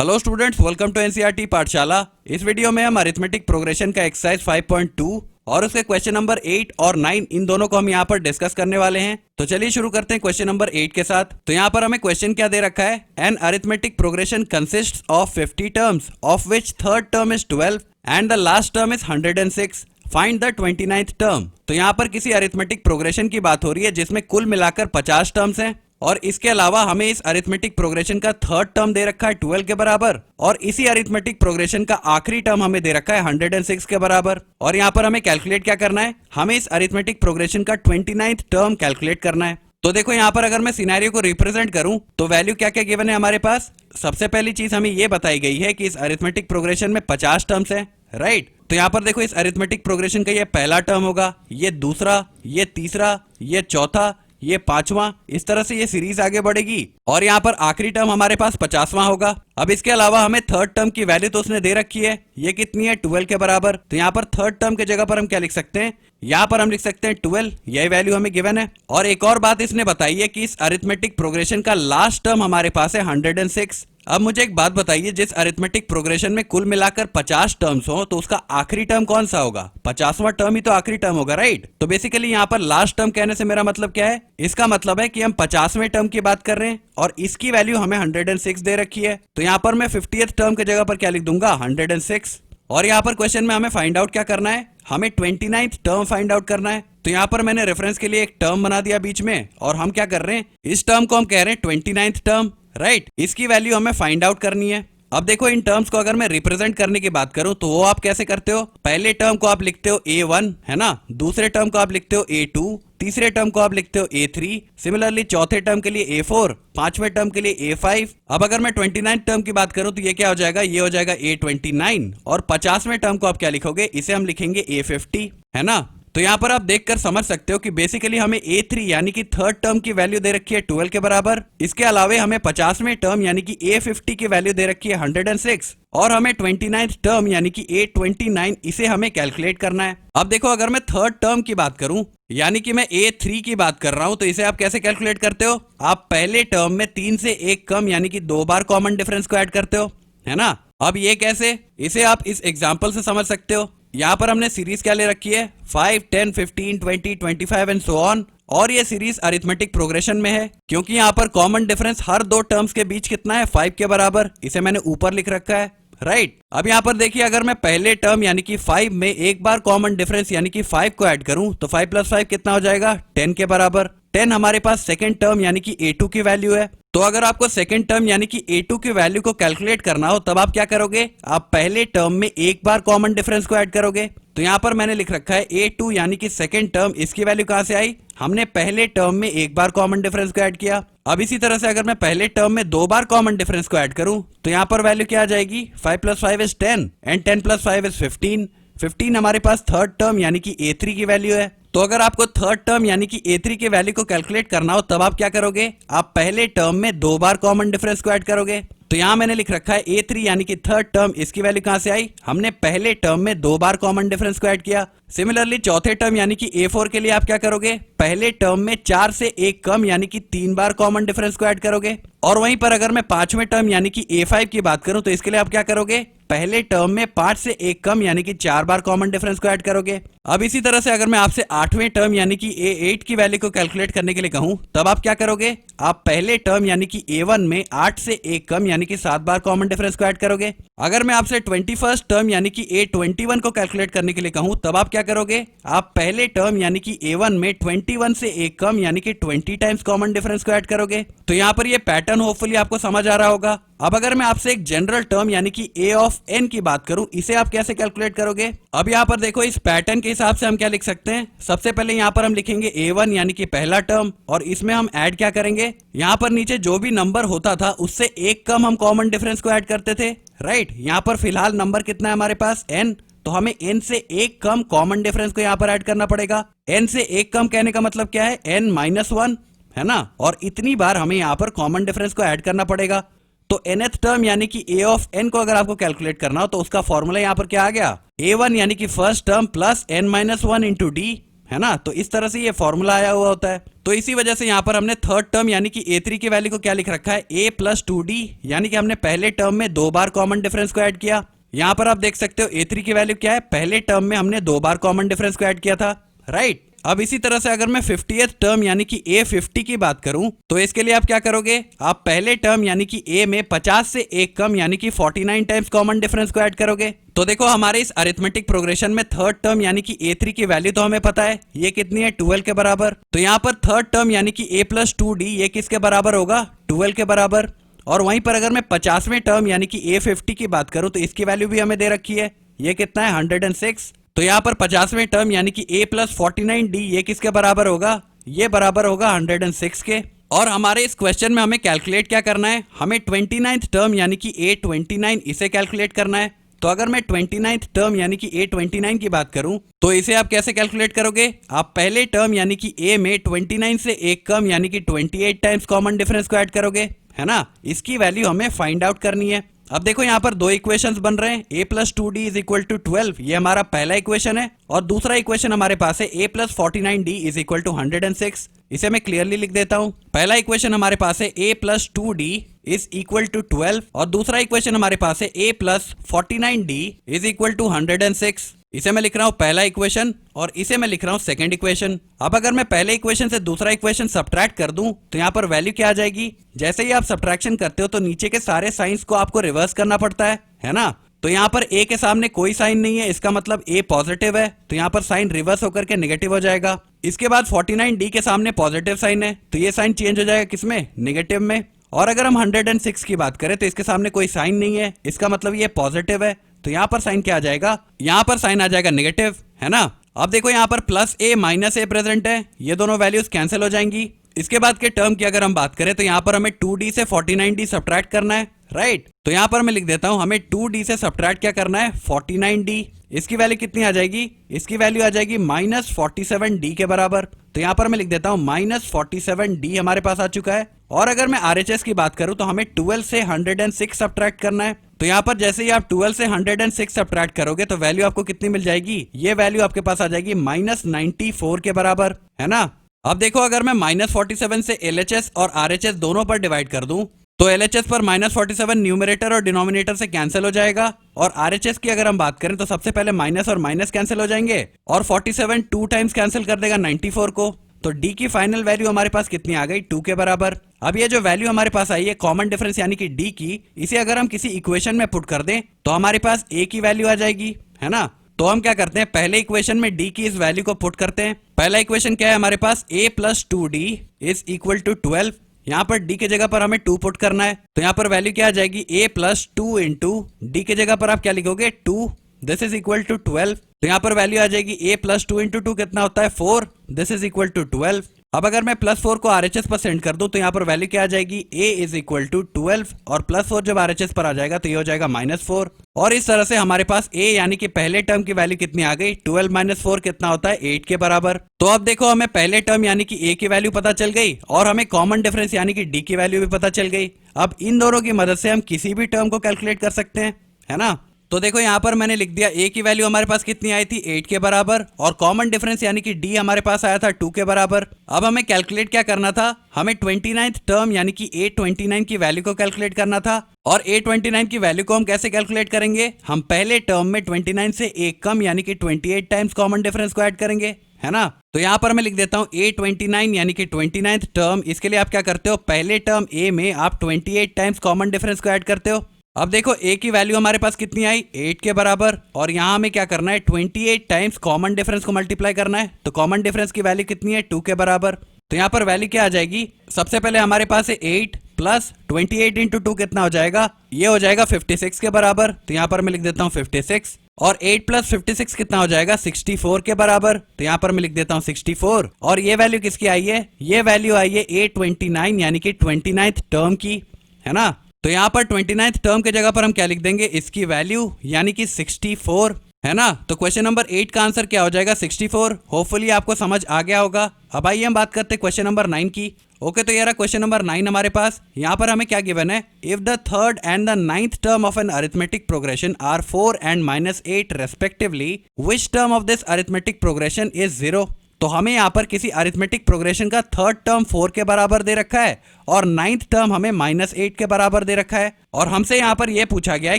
Hello students, welcome to NCERT Pathshala. इस video में हम अरिथमेटिक प्रोग्रेशन का एक्सरसाइज 5.2 और उसके क्वेश्चन नंबर 8 और 9 इन दोनों को हम यहाँ पर डिस्कस करने वाले हैं। तो चलिए शुरू करते हैं क्वेश्चन नंबर 8 के साथ। तो यहाँ पर हमें क्वेश्चन क्या दे रखा है, an arithmetic progression consists of 50 terms of which third term is 12 and the last term is 106। Find the 29th term. तो यहाँ पर किसी अरिथमेटिक प्रोग्रेशन की बात हो रही है जिसमें कुल मिलाकर 50 टर्म्स हैं और इसके अलावा हमें इस अरिथमेटिक प्रोग्रेशन का थर्ड टर्म दे रखा है 12 के बराबर और इसी अरिथमेटिक प्रोग्रेशन का आखिरी टर्म हमें दे रखा है 106 के बराबर। और यहाँ पर हमें कैलकुलेट क्या करना है, हमें इस अरिथमेटिक प्रोग्रेशन का 29th टर्म कैलकुलेट करना है। तो देखो यहाँ पर अगर मैं सिनेरियो को रिप्रेजेंट करूं तो वैल्यू क्या क्या गिवन है हमारे पास। सबसे पहली चीज हमें ये बताई गई है कि इस अरिथमेटिक प्रोग्रेशन में 50 टर्म्स है, राइट। तो यहाँ पर देखो इस अरिथमेटिक प्रोग्रेशन का ये पहला टर्म होगा, ये दूसरा, ये तीसरा, ये चौथा, ये पांचवा, इस तरह से ये सीरीज आगे बढ़ेगी और यहाँ पर आखिरी टर्म हमारे पास 50वां होगा। अब इसके अलावा हमें थर्ड टर्म की वैल्यू तो उसने दे रखी है, ये कितनी है 12 के बराबर। तो यहाँ पर थर्ड टर्म के जगह पर हम क्या लिख सकते हैं, यहाँ पर हम लिख सकते हैं 12, यही वैल्यू हमें गिवन है। और एक और बात इसने बताई है कि इस अरिथमेटिक प्रोग्रेशन का लास्ट टर्म हमारे पास है 106। अब मुझे एक बात बताइए, जिस अरिथमेटिक प्रोग्रेशन में कुल मिलाकर 50 टर्म्स हो तो उसका आखिरी टर्म कौन सा होगा, 50वां टर्म ही तो आखिरी टर्म होगा, राइट। तो बेसिकली यहाँ पर लास्ट टर्म कहने से मेरा मतलब क्या है, इसका मतलब है कि हम 50वें टर्म की बात कर रहे हैं और इसकी वैल्यू हमें 106 दे रखी है। तो यहाँ पर मैं 50th टर्म की जगह पर क्या लिख दूंगा, 106। और यहाँ पर क्वेश्चन में हमें फाइंड आउट क्या करना है, हमें 29th टर्म फाइंड आउट करना है। तो यहाँ पर मैंने रेफरेंस के लिए एक टर्म बना दिया बीच में और हम क्या कर रहे हैं, इस टर्म को हम कह रहे हैं 29th टर्म, राइट। इसकी वैल्यू हमें फाइंड आउट करनी है। अब देखो इन टर्म्स को अगर मैं रिप्रेजेंट करने की बात करूं तो वो आप कैसे करते हो, पहले टर्म को आप लिखते हो A1 है ना, दूसरे टर्म को आप लिखते हो A2, तीसरे टर्म को आप लिखते हो A3, सिमिलरली चौथे टर्म के लिए A4, पांचवें टर्म के लिए A5। अब अगर मैं 29th टर्म की बात करूं तो ये क्या हो जाएगा, ये हो जाएगा A29 और 50वें टर्म को आप क्या लिखोगे, इसे हम लिखेंगे A50, है ना। तो यहाँ पर आप देखकर समझ सकते हो कि बेसिकली हमें A3 यानी कि थर्ड टर्म की वैल्यू दे रखी है 12 के बराबर। इसके अलावा हमें 50वें टर्म यानी कि A50 की वैल्यू दे रखी है 106 और हमें 29th टर्म यानी कि A29 इसे हमें कैलकुलेट करना है। अब देखो अगर मैं थर्ड टर्म की बात करूं यानी कि मैं A3 की बात कर रहा हूं तो इसे आप कैसे कैलकुलेट करते हो, आप पहले टर्म में 3 से 1 कम यानी कि 2 बार कॉमन डिफरेंस को ऐड करते हो, है ना। अब ये कैसे, इसे आप इस एग्जाम्पल से समझ सकते हो। यहाँ पर हमने सीरीज क्या ले रखी है, 5, 10, 15, 20, 25 एंड सो ऑन। और ये सीरीज अरिथमेटिक प्रोग्रेशन में है क्योंकि यहाँ पर कॉमन डिफरेंस हर दो टर्म्स के बीच कितना है, 5 के बराबर। इसे मैंने ऊपर लिख रखा है, राइट। अब यहाँ पर देखिए अगर मैं पहले टर्म यानी कि 5 में एक बार कॉमन डिफरेंस यानी कि 5 को ऐड करूं तो 5 + 5 कितना हो जाएगा, 10 के बराबर। 10 हमारे पास सेकंड टर्म यानी कि A2 की वैल्यू है। तो अगर आपको सेकंड टर्म यानी कि A2 की वैल्यू को कैलकुलेट करना हो तब आप क्या करोगे, आप पहले टर्म में एक बार कॉमन डिफरेंस को ऐड करोगे। तो यहाँ पर मैंने लिख रखा है A2 यानी कि सेकंड टर्म, इसकी वैल्यू कहां से आई, हमने पहले टर्म में एक बार कॉमन डिफरेंस को ऐड किया। अब इसी तरह से अगर मैं पहले टर्म में 2 बार कॉमन डिफरेंस को ऐड करूं तो यहाँ पर वैल्यू क्या आ जाएगी, 5 + 5 इज 10 एंड 10 + 5 इज 15। 15 हमारे पास थर्ड टर्म यानी कि A3 की वैल्यू है। तो अगर आपको थर्ड टर्म यानी कि A3 की वैल्यू को कैलकुलेट करना हो तब आप क्या करोगे, आप पहले टर्म में 2 बार कॉमन डिफरेंस को ऐड करोगे। तो यहां मैंने लिख रखा है A3 यानी कि थर्ड टर्म, इसकी वैल्यू कहां से आई, हमने पहले टर्म में 2 बार कॉमन डिफरेंस को ऐड किया। सिमिलरली चौथे टर्म यानी कि A4 के लिए आप क्या करोगे, पहले टर्म में 4 से 1 कम यानी कि 3 बार कॉमन डिफरेंस को ऐड करोगे। और वहीं पर अगर मैं पांचवें टर्म यानी कि A5 की बात करूं तो इसके लिए आप क्या करोगे, पहले टर्म में 5 से 1 कम यानी कि 4 बार कॉमन डिफरेंस को ऐड करोगे। अब इसी तरह से अगर मैं आपसे 8वें टर्म यानी कि A8 की वैल्यू को कैलकुलेट करने के लिए कहूं तब आप क्या करोगे, आप पहले टर्म यानी कि A1 में 8 से 1 कम यानी कि 7 बार कॉमन डिफरेंस को ऐड करोगे। अगर मैं आपसे 21st टर्म यानी कि A21 को कैलकुलेट करने के लिए कहूं तब आप क्या करोगे, आप पहले टर्म यानी कि A1 में 21 से 1 कम यानी कि 20 टाइम्स कॉमन डिफरेंस को ऐड करोगे। तो यहाँ पर ये पैटर्न होपफुली आपको समझ आ रहा होगा। अब अगर मैं आपसे एक जनरल टर्म यानी कि A ऑफ n की बात करूं, इसे आप कैसे कैलकुलेट करोगे। अब यहाँ पर देखो इस पैटर्न के हिसाब से हम क्या लिख सकते हैं, सबसे पहले यहाँ पर हम लिखेंगे A1 यानी कि पहला टर्म और इसमें हम ऐड क्या करेंगे, यहाँ पर नीचे जो भी नंबर होता था उससे एक कम हम कॉमन डिफरेंस को ऐड करते थे, राइट। यहाँ पर फिलहाल नंबर कितना है हमारे पास, n, तो हमें n से एक कम कॉमन डिफरेंस को यहाँ पर ऐड करना पड़ेगा। n से एक कम कहने का मतलब क्या है, n-1, है ना। और इतनी बार हमें यहाँ पर कॉमन डिफरेंस को ऐड करना पड़ेगा। तो nth टर्म यानी कि A ऑफ n को अगर आपको कैलकुलेट करना हो तो उसका फॉर्मूला यहाँ पर क्या आ गया, A1 यानी कि first term plus n-1 into D, है ना। तो इस तरह से ये फॉर्मूला आया हुआ होता है। तो इसी वजह से यहाँ पर हमने थर्ड टर्म यानी कि a3 की वैल्यू को क्या लिख रखा है, a प्लस 2d, यानी कि हमने पहले टर्म में 2 बार कॉमन डिफरेंस को ऐड किया। यहाँ पर आप देख सकते हो a3 की वैल्यू क्या है, पहले टर्म में हमने 2 बार कॉमन डिफरेंस को ऐड किया था, राइट। अब इसी तरह से अगर मैं 50th टर्म यानी कि a50 की बात करूं तो इसके लिए आप क्या करोगे, आप पहले टर्म यानी कि a में 50 से एक कम यानी कि 49 टाइम्स कॉमन डिफरेंस को ऐड करोगे। तो देखो हमारे इस अरिथमेटिक प्रोग्रेशन में थर्ड टर्म यानी कि a3 की वैल्यू तो हमें पता है, ये कितनी है, 12 के बराबर। तो यहाँ पर थर्ड टर्म यानी कि a प्लस 2d ये किसके बराबर होगा, 12 के बराबर। और वहीं पर अगर मैं 50वें टर्म यानी कि a50 की बात करूं तो इसकी वैल्यू भी हमें दे रखी है, ये कितना है, 106। तो यहाँ पर 50वें टर्म यानी कि a प्लस 49d ये किसके बराबर होगा, ये बराबर होगा 106 के। और हमारे इस क्वेश्चन में हमें कैलकुलेट क्या करना है, हमें 29th टर्म यानी कि a29 इसे कैलकुलेट करना है। तो अगर मैं 29th टर्म यानी कि a29 की बात करूं तो इसे आप कैसे कैलकुलेट करोगे, आप पहले टर्म यानी कि a में 29 से एक कम यानी कि 28 टाइम्स कॉमन डिफरेंस को ऐड करोगे, है ना। इसकी वैल्यू हमें फाइंड आउट करनी है। अब देखो यहाँ पर दो इक्वेशंस बन रहे हैं, a plus 2d is equal to 12, ये हमारा पहला इक्वेशन है। और दूसरा इक्वेशन हमारे पास है a plus 49d is equal to 106, इसे मैं क्लियरली लिख देता हूँ। पहला इक्वेशन हमारे पास है a plus 2d is equal to 12 और दूसरा इक्वेशन हमारे पास है a plus 49d is equal to 106। इसे मैं लिख रहा हूं पहला इक्वेशन और इसे मैं लिख रहा हूं सेकंड इक्वेशन। अब अगर मैं पहले इक्वेशन से दूसरा इक्वेशन सब्ट्रैक्ट कर दूं तो यहाँ पर वैल्यू क्या आ जाएगी, जैसे ही आप सब्ट्रैक्शन करते हो तो नीचे के सारे साइंस को आपको रिवर्स करना पड़ता है ना। तो यहाँ पर a के सामने कोई साइन नहीं है, इसका मतलब a पॉजिटिव है, तो यहाँ पर साइन रिवर्स होकर के नेगेटिव हो जाएगा। इसके बाद 49d के सामने पॉजिटिव साइन है, तो ये साइन चेंज हो जाएगा किसमें, नेगेटिव में। और अगर हम 106 की बात करें तो इसके सामने कोई साइन नहीं है, इसका मतलब ये पॉजिटिव है, तो यहाँ पर साइन क्या आ जाएगा, यहाँ पर साइन आ जाएगा नेगेटिव, है ना। अब देखो यहाँ पर plus a minus a present है, ये दोनों वैल्यूज कैंसिल हो जाएंगी। इसके बाद के टर्म की अगर हम बात करें तो यहाँ पर हमें 2d से 49d सब्ट्रैक्ट करना है, राइट। तो यहाँ पर मैं लिख देता हूँ, हमें 2d से सब्ट्रैक्ट क्या करना है, 49d। इसकी वैल्यू कितनी आ जाएगी, इसकी वैल्यू आ जाएगी माइनस 47d के बराबर। तो यहाँ पर मैं लिख देता हूँ माइनस 47d हमारे पास आ चुका है। और अगर मैं RHS की बात करूं तो हमें 12 से 106 सब्ट्रैक्ट करना है। तो यहाँ पर जैसे ही आप 12 से 106 सब्ट्रैक्ट करोगे तो वैल्यू आपको कितनी मिल जाएगी, ये वैल्यू आपके पास आ जाएगी माइनस 94 के बराबर, है ना। अब देखो अगर मैं माइनस 47 से LHS और RHS दोनों पर डिवाइड कर दूं तो LHS पर माइनस 47 न्यूमरेटर और डिनोमिनेटर से कैंसिल हो जाएगा। और RHS की अगर हम बात करें तो सबसे पहले माइनस और माइनस कैंसिल हो जाएंगे और 47 टू टाइम्स कैंसिल कर देगा 94 को। तो d की फाइनल वैल्यू हमारे पास कितनी आ गई, 2 के बराबर। अब ये जो वैल्यू हमारे पास आई है कॉमन डिफरेंस यानी कि d की, इसे अगर हम किसी इक्वेशन में पुट कर दें तो हमारे पास a की वैल्यू आ जाएगी, है ना। तो हम क्या करते हैं, पहले इक्वेशन में d की इस वैल्यू को पुट करते हैं। पहला इक्वेशन क्या है हमारे पास, a plus 2d is equal to 12। यहाँ पर d के जगह पर हमें 2 पुट करना है, तो यहाँ पर वैल्यू क्या आ जाएगी, a प्लस 2 इंटू d के जगह पर आप क्या लिखोगे, 2, दिस इज इक्वल टू 12। तो यहाँ पर वैल्यू आ जाएगी a प्लस 2 इंटू 2 कितना होता है, 4, दिस इज इक्वल टू 12। अब अगर मैं प्लस 4 को RHS पर सेंड कर दूं तो यहाँ पर वैल्यू क्या आ जाएगी, a इज इक्वल टू 12 और प्लस 4 जब RHS पर आ जाएगा तो ये हो जाएगा माइनस 4। और इस तरह से हमारे पास a यानी कि पहले टर्म की वैल्यू कितनी आ गई, 12 माइनस 4 कितना होता है, 8 के बराबर। तो अब देखो हमें पहले टर्म यानी कि a की वैल्यू पता चल गई और हमें कॉमन डिफरेंस यानी कि d की वैल्यू भी पता चल गई। अब इन दोनों की मदद से हम किसी भी टर्म को कैलकुलेट कर सकते हैं, है ना। तो देखो यहाँ पर मैंने लिख दिया a की वैल्यू हमारे पास कितनी आई थी, 8 के बराबर, और कॉमन डिफरेंस यानी कि d हमारे पास आया था 2 के बराबर। अब हमें कैलकुलेट क्या करना था, हमें 29th टर्म यानी कि a29 की वैल्यू को कैलकुलेट करना था। और a29 की वैल्यू को हम कैसे कैलकुलेट करेंगे, हम पहले टर्म में 29 से एक कम यानी कि 28 टाइम्स कॉमन डिफरेंस को ऐड करेंगे, है ना। तो यहाँ पर मैं लिख देता हूँ a29 यानी कि 29th टर्म। इसके लिए आप क्या करते हो, पहले टर्म a में आप 28 टाइम्स कॉमन डिफरेंस को ऐड करते हो। अब देखो a की वैल्यू हमारे पास कितनी आई, 8 के बराबर, और यहाँ हमें क्या करना है, 28 टाइम्स कॉमन डिफरेंस को मल्टीप्लाई करना है। तो कॉमन डिफरेंस की वैल्यू कितनी है, 2 के बराबर। तो यहाँ पर वैल्यू क्या आ जाएगी, सबसे पहले हमारे पास है 8 प्लस 28 इंटू 2 कितना हो जाएगा, ये हो जाएगा 56 के बराबर। तो यहाँ पर मैं लिख देता हूँ 56, और 8 प्लस 56 कितना हो जाएगा, 64 के बराबर। तो यहाँ पर मैं लिख देता हूँ 64। और ये वैल्यू किसकी आई है, ये वैल्यू आई है a29 यानी कि 29th टर्म की, है ना। तो यहाँ पर 29th टर्म के जगह पर हम क्या लिख देंगे, इसकी वैल्यू यानी कि 64, है ना। तो क्वेश्चन नंबर 8 का आंसर क्या हो जाएगा, 64। होपफुली आपको समझ आ गया होगा। अब आइए हम बात करते हैं क्वेश्चन नंबर 9 की। ओके, तो ये रहा क्वेश्चन नंबर 9 हमारे पास। यहाँ पर हमें क्या गिवन है, if the third and the 9th term of an arithmetic progression are 4 and -8 respectively, which term of this arithmetic progression is 0। तो हमें यहाँ पर किसी अरिथमेटिक प्रोग्रेशन का थर्ड टर्म 4 के बराबर दे रखा है और नाइन्थ टर्म हमें -8 के बराबर दे रखा है, और हमसे यहाँ पर यह पूछा गया है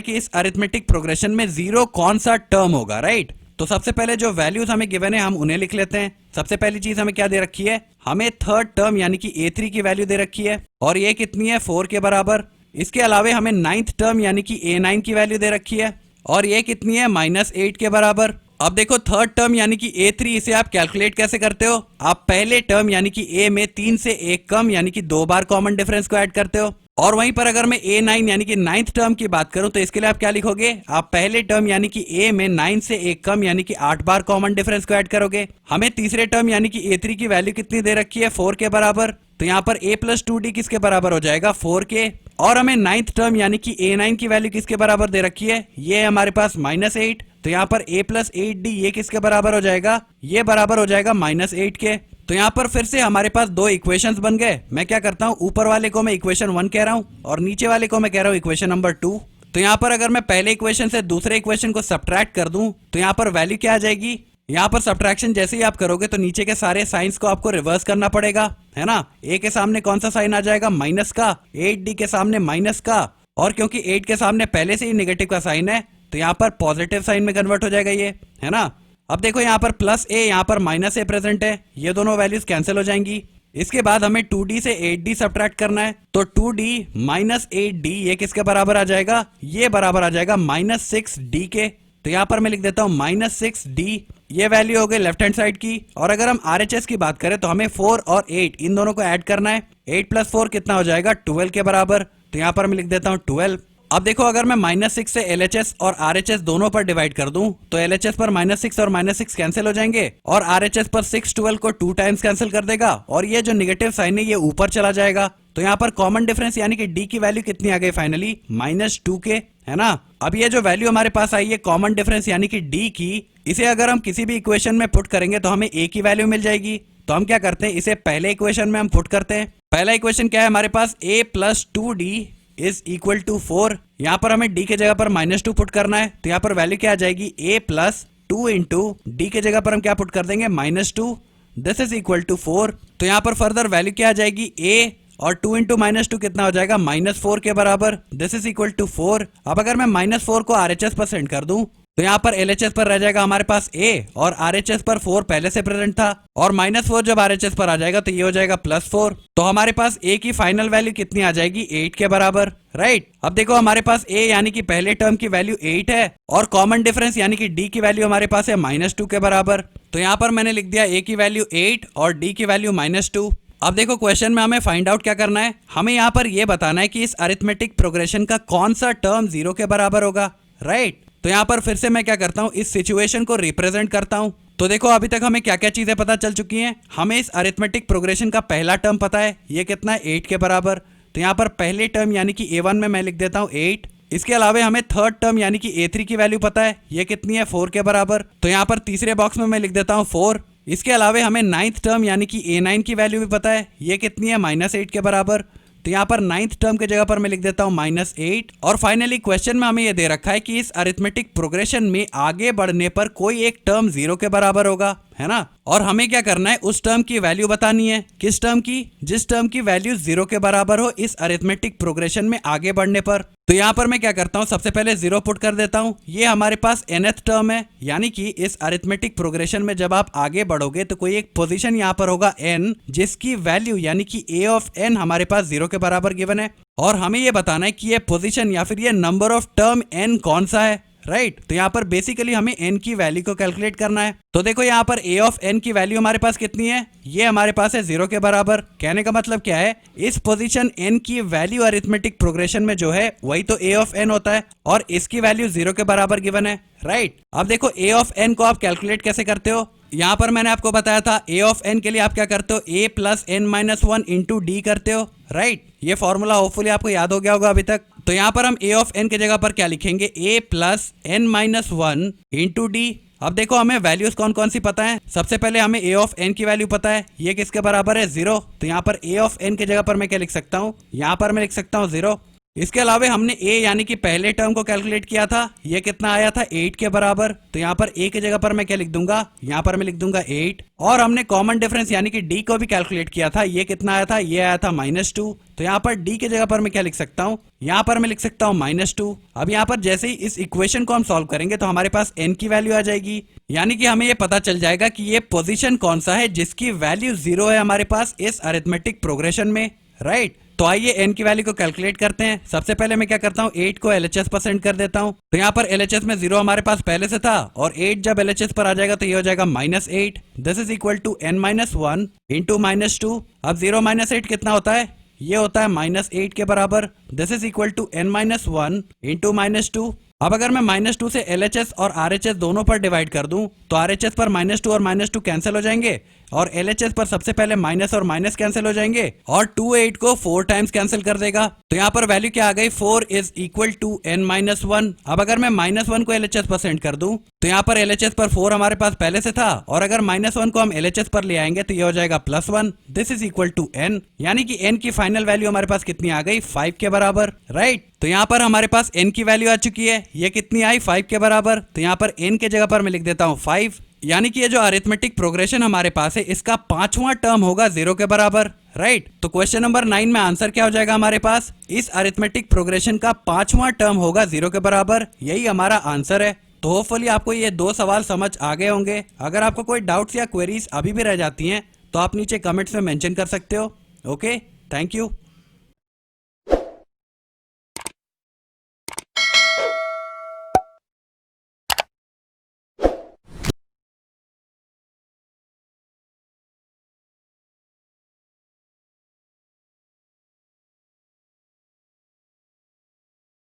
कि इस अरिथमेटिक प्रोग्रेशन में 0 कौन सा टर्म होगा, राइट। तो सबसे पहले जो वैल्यूज हमें गिवन है हम उन्हें लिख लेते हैं। सबसे पहली चीज हमें क्या दे रखी है, हमें थर्ड टर्म यानी कि A3 की वैल्यू दे रखी है और ये कितनी है 4 के बराबर। इसके अलावा हमें नाइन्थ टर्म यानी कि A9 की वैल्यू दे रखी है और ये कितनी है -8 के बराबर। अब देखो थर्ड टर्म यानी कि A3, इसे आप कैलकुलेट कैसे करते हो, आप पहले टर्म यानी कि A में 3 से 1 कम यानी कि 2 बार कॉमन डिफरेंस को ऐड करते हो। और वहीं पर अगर मैं A9 यानी कि नाइन्थ टर्म की बात करूं तो इसके लिए आप क्या लिखोगे, आप पहले टर्म यानी कि A में 9 से 1 कम यानी कि 8 बार कॉमन डिफरेंस को ऐड करोगे। हमें तीसरे टर्म यानी कि A3 की वैल्यू कितनी दे रखी है 4 के बराबर, तो यहाँ पर A + 2D किसके बराबर हो जाएगा 4 के। और हमें नाइन्थ टर्म यानी कि A9 की वैल्यू किसके बराबर दे रखी है, ये है हमारे पास -8, तो यहाँ पर A + 8D ये किसके बराबर हो जाएगा, ये बराबर हो जाएगा -8 के। तो यहाँ पर फिर से हमारे पास दो इक्वेशंस बन गए। मैं क्या करता हूँ, ऊपर वाले को मैं इक्वेशन 1 कह रहा हूँ और नीचे वाले को मैं कह रहा हूँ इक्वेशन नंबर 2। तो यहाँ पर अगर मैं पहले इक्वेशन से दूसरे इक्वेशन को सब्ट्रैक्ट कर दूं तो यहाँ पर वैल्यू क्या आ जाएगी, यहाँ पर सब्ट्रैक्शन जैसे ही आप करोगे तो नीचे के सारे साइंस को आपको रिवर्स करना पड़ेगा, है ना। A के सामने कौन सा साइन आ जाएगा, माइनस का, 8D के सामने माइनस का, और क्योंकि 8 के सामने पहले से ही नेगेटिव का साइन है तो यहाँ पर पॉजिटिव साइन में कन्वर्ट हो जाएगा ये, है ना। अब देखो यहाँ पर +A यहाँ पर -A प्रेजेंट है, ये दोनों वैल्यूज कैंसिल हो जाएंगी। इसके बाद हमें 2D से 8D सब्ट्रैक्ट करना है, तो 2D - 8D ये किसके बराबर आ जाएगा, ये बराबर आ जाएगा -6D के। तो यहाँ पर मैं लिख देता हूँ -6D, ये वैल्यू हो गई लेफ्ट हैंड साइड की। और अगर हम RHS की बात करें तो हमें 4 और 8 इन दोनों को ऐड करना है, 8 + 4 कितना हो जाएगा 12 के बराबर, तो यहाँ पर मैं लिख देता हूँ 12। अब देखो अगर मैं -6 से LHS और RHS दोनों पर डिवाइड कर दूं तो LHS पर -6 और -6 कैंसिल हो जाएंगे और RHS पर 6 12 को 2 टाइम्स कैंसिल कर देगा और ये जो नेगेटिव साइन है ये ऊपर चला जाएगा। तो यहाँ पर कॉमन डिफरेंस यानी कि D की वैल्यू कितनी आ गई फाइनली, -2 के, है ना। अब ये जो वैल्यू हमारे पास आई है कॉमन डिफरेंस यानी कि D की, इसे अगर हम किसी भी इक्वेशन में पुट करेंगे तो हमें A की वैल्यू मिल जाएगी। तो हम क्या करते हैं, इसे पहले इक्वेशन में हम पुट करते हैं। पहला इक्वेशन क्या है हमारे पास, A + 2D = 4। यहाँ पर हमें D के जगह पर -2 पुट करना है, तो यहाँ पर वैल्यू क्या आ जाएगी, A + 2 × D के जगह पर हम क्या पुट कर देंगे, -2, दिस इज इक्वल टू 4। तो यहाँ पर फर्दर वैल्यू क्या आ जाएगी, A और 2 × -2 कितना हो जाएगा, -4 के बराबर, दिस इज इक्वल टू 4। अब अगर मैं -4 को RHS पर सेंड कर दूं तो यहाँ पर LHS पर रह जाएगा हमारे पास A और RHS पर 4 पहले से प्रेजेंट था, और -4 जब RHS पर आ जाएगा तो ये हो जाएगा +4। तो हमारे पास A की फाइनल वैल्यू कितनी आ जाएगी, 8 के बराबर, राइट। अब देखो हमारे पास A यानी कि पहले टर्म की वैल्यू 8 है और कॉमन डिफरेंस यानी कि D की वैल्यू हमारे पास है -2 के बराबर। तो यहाँ पर मैंने लिख दिया A की वैल्यू 8 और D की वैल्यू -2। अब देखो क्वेश्चन में हमें फाइंड आउट क्या करना है, हमें यहाँ पर यह बताना है कि इस अरिथमेटिक प्रोग्रेशन का कौन सा टर्म 0 के बराबर होगा, राइट। तो यहाँ पर फिर से मैं क्या करता हूँ, इस सिचुएशन को रिप्रेजेंट करता हूँ। तो देखो अभी तक हमें क्या क्या चीजें पता चल चुकी हैं। हमें इस अरिथमेटिक प्रोग्रेशन का पहला टर्म पता है, ये कितना है 8 के बराबर। तो यहाँ पर पहले टर्म यानी कि A1 में मैं लिख देता हूँ 8। इसके अलावा हमें थर्ड टर्म यानी कि A3 की वैल्यू पता है, ये कितनी है 4 के बराबर। तो यहाँ पर तीसरे बॉक्स में मैं लिख देता हूँ 4। इसके अलावा हमें नाइन्थ टर्म यानी कि A9 की वैल्यू भी पता है, ये कितनी है -8 के बराबर। तो यहाँ पर नाइन्थ टर्म की जगह पर मैं लिख देता हूँ -8। और फाइनली क्वेश्चन में हमें यह दे रखा है कि इस अरिथमेटिक प्रोग्रेशन में आगे बढ़ने पर कोई एक टर्म 0 के बराबर होगा, है ना। और हमें क्या करना है, उस टर्म की वैल्यू बतानी है, किस टर्म की, जिस टर्म की वैल्यू 0 के बराबर हो इस अरिथमेटिक प्रोग्रेशन में आगे बढ़ने पर। तो यहाँ पर मैं क्या करता हूँ, सबसे पहले 0 पुट कर देता हूँ, ये हमारे पास nth टर्म है, यानी कि इस अरिथमेटिक प्रोग्रेशन में जब आप आगे बढ़ोगे तो कोई एक पोजीशन यहाँ पर होगा n, जिसकी वैल्यू यानी कि a ऑफ n हमारे पास 0 के बराबर गिवन है, और हमें ये बताना है कि ये पोजीशन या फिर ये नंबर ऑफ टर्म n कौन सा है, राइट। तो यहाँ पर बेसिकली हमें n की वैल्यू को कैलकुलेट करना है। तो देखो यहाँ पर a ऑफ n की वैल्यू हमारे पास कितनी है, ये हमारे पास है 0 के बराबर। कहने का मतलब क्या है, इस पोजीशन n की वैल्यू अरिथमेटिक प्रोग्रेशन में जो है वही तो a ऑफ n होता है, और इसकी वैल्यू 0 के बराबर गिवन है, राइट। अब देखो a ऑफ n को आप कैलकुलेट कैसे करते हो, यहाँ पर मैंने आपको बताया था a ऑफ n के लिए आप क्या करते हो, a + n-1 इंटू डी करते हो, राइट। ये फॉर्मूला होपफुली आपको याद हो गया होगा अभी तक। तो यहाँ पर हम a ऑफ n के जगह पर क्या लिखेंगे, a + n-1 इंटू डी। अब देखो हमें वैल्यूज कौन कौन सी पता है। सबसे पहले हमें a ऑफ n की वैल्यू पता है, ये किसके बराबर है 0। तो यहाँ पर a ऑफ n की जगह पर मैं क्या लिख सकता हूँ, यहाँ पर मैं लिख सकता हूँ 0। इसके अलावा हमने a यानी कि पहले टर्म को कैलकुलेट किया था, ये कितना आया था 8 के बराबर। तो यहाँ पर a की जगह पर मैं क्या लिख दूंगा, यहाँ पर मैं लिख दूंगा 8। और हमने कॉमन डिफरेंस यानी कि d को भी कैलकुलेट किया था, ये कितना आया था, ये आया था -2। तो यहाँ पर d की जगह पर मैं क्या लिख सकता हूँ, यहाँ पर मैं लिख सकता हूँ -2। अब यहाँ पर जैसे ही इस इक्वेशन को हम सॉल्व करेंगे तो हमारे पास n की वैल्यू आ जाएगी, यानी कि हमें ये पता चल जाएगा कि ये पोजीशन कौन सा है जिसकी वैल्यू 0 है हमारे पास इस अरिथमेटिक प्रोग्रेशन में, राइट। तो आइए n की वैल्यू को कैलकुलेट करते हैं। सबसे पहले मैं क्या करता हूँ, 8 को LHS पर सेंड कर देता हूँ। तो यहाँ पर LHS में 0 हमारे पास पहले से था और 8 जब LHS पर आ जाएगा तो ये हो जाएगा -8। This is equal to n-1 into -2। अब 0 - 8 कितना होता है, ये होता है -8 के बराबर। This is equal to n-1 into -2। अब अगर मैं -2 से LHS और RHS दोनों पर डिवाइड कर दूं तो RHS पर -2 और -2 कैंसिल हो जाएंगे और LHS पर सबसे पहले माइनस और माइनस कैंसिल हो जाएंगे और 2 8 को 4 टाइम्स कैंसिल कर देगा। तो यहाँ पर वैल्यू क्या आ गई, 4 इज इक्वल टू n-1। अब अगर मैं -1 को LHS पर सेंड कर दूं तो यहाँ पर LHS पर 4 हमारे पास पहले से था और अगर -1 को हम LHS पर ले आएंगे तो ये हो जाएगा +1। This is equal to n, यानी कि n की फाइनल वैल्यू हमारे पास कितनी आ गई, 5 के बराबर, राइट। तो यहाँ पर हमारे पास n की वैल्यू आ चुकी है, ये कितनी आई, 5 के बराबर। तो यहाँ पर n के जगह पर मैं लिख देता हूँ 5, यानी कि ये जो अरिथमेटिक प्रोग्रेशन हमारे पास है इसका 5वां टर्म होगा 0 के बराबर, राइट। तो क्वेश्चन नंबर 9 में आंसर क्या हो जाएगा हमारे पास, इस अरिथमेटिक प्रोग्रेशन का 5वां टर्म होगा 0 के बराबर, यही हमारा आंसर है। तो होपफुली आपको ये 2 सवाल समझ आ गए होंगे। अगर आपको कोई डाउट्स या क्वेरीज अभी भी रह जाती हैं तो आप नीचे कमेंट्स में मेंशन कर सकते हो। Okay, thank you.